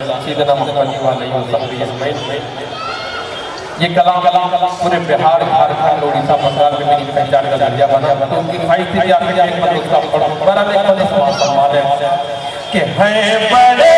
ये कलाम पूरे बिहार झारखंड उड़ीसा बंगाल में मेरी पहचान का जरिया बना। तो उनकी ख्वाहिश थी कि आखिर एक पद उसका पढ़ूं। बड़ा सम्मान है कि हैं बड़े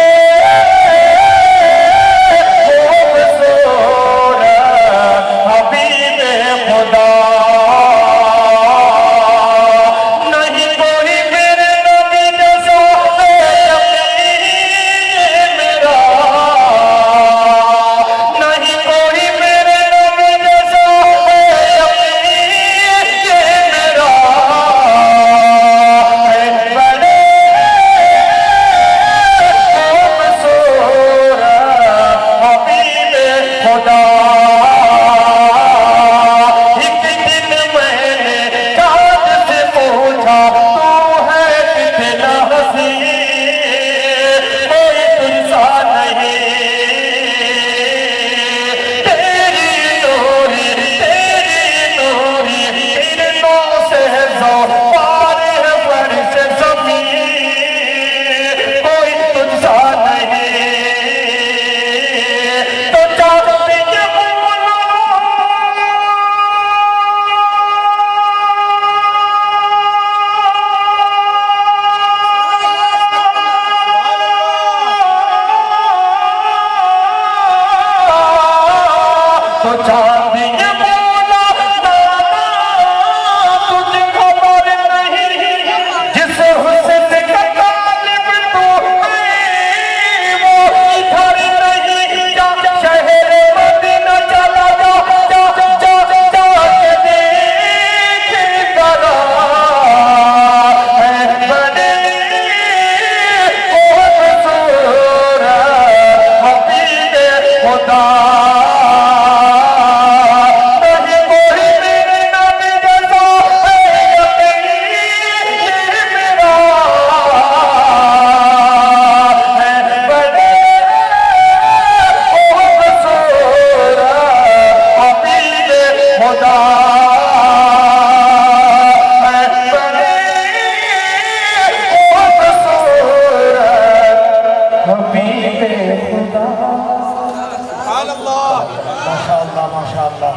माशाअल्लाह।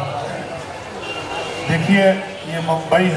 देखिए ये मुंबई